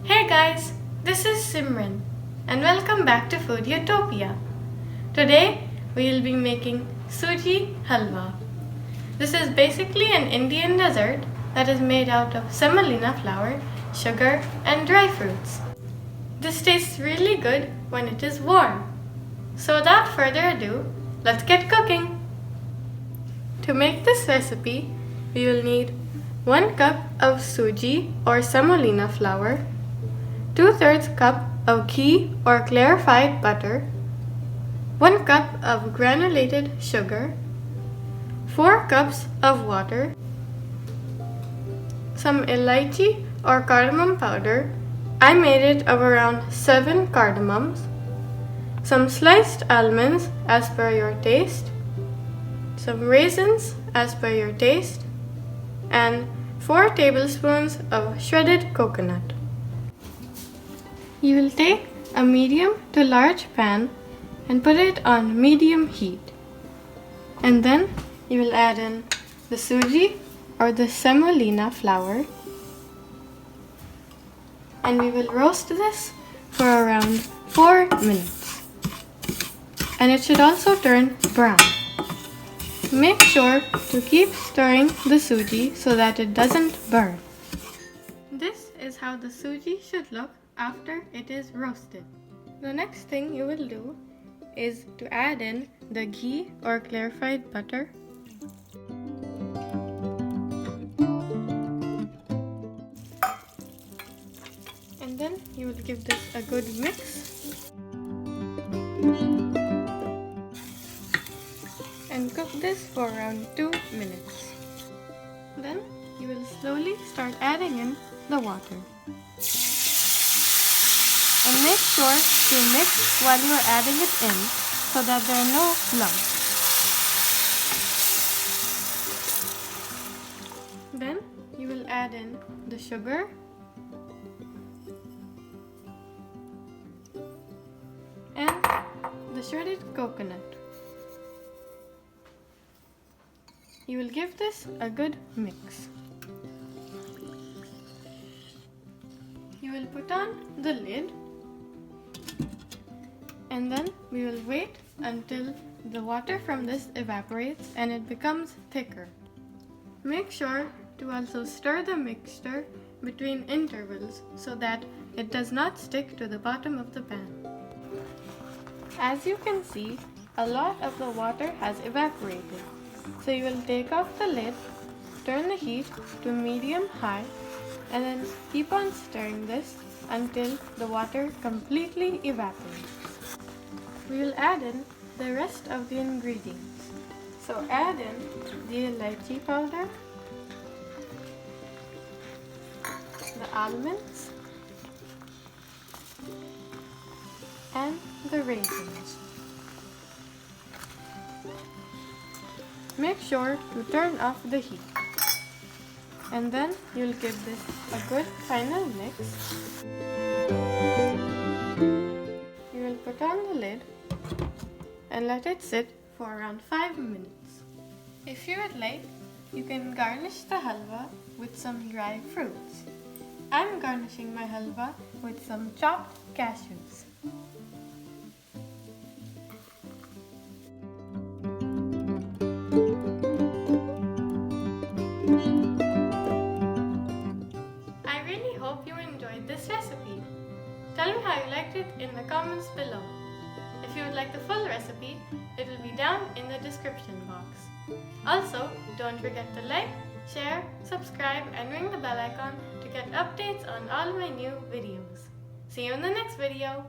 Hey guys, this is Simran and welcome back to Food Utopia. Today we will be making Suji Halwa. This is basically an Indian dessert that is made out of semolina flour, sugar and dry fruits. This tastes really good when it is warm. So without further ado, let's get cooking. To make this recipe, we will need 1 cup of Suji or semolina flour, 2/3 cup of ghee or clarified butter, 1 cup of granulated sugar, 4 cups of water, some elaichi or cardamom powder. I made it of around 7 cardamoms, some sliced almonds as per your taste, some raisins as per your taste, and 4 tablespoons of shredded coconut. You will take a medium to large pan and put it on medium heat. And then you will add in the suji or the semolina flour. And we will roast this for around 4 minutes. And it should also turn brown. Make sure to keep stirring the suji so that it doesn't burn. This is how the suji should look after it is roasted. The next thing you will do is to add in the ghee or clarified butter. And then you will give this a good mix. And cook this for around 2 minutes. Then you will slowly start adding in the water. And make sure to mix while you are adding it in so that there are no lumps. Then you will add in the sugar and the shredded coconut. You will give this a good mix. You will put on the lid and then we will wait until the water from this evaporates and it becomes thicker. Make sure to also stir the mixture between intervals so that it does not stick to the bottom of the pan. As you can see, a lot of the water has evaporated. So you will take off the lid, turn the heat to medium-high, and then keep on stirring this until the water completely evaporates. We will add in the rest of the ingredients. So add in the elaichi powder, the almonds, and the raisins. Make sure to turn off the heat. And then you'll give this a good final mix. You will put on the lid and let it sit for around 5 minutes. If you would like, you can garnish the halwa with some dry fruits. I'm garnishing my halwa with some chopped cashews. I really hope you enjoyed this recipe. Tell me how you liked it in the comments below. If you would like the full recipe, it will be down in the description box. Also, don't forget to like, share, subscribe and ring the bell icon to get updates on all my new videos. See you in the next video.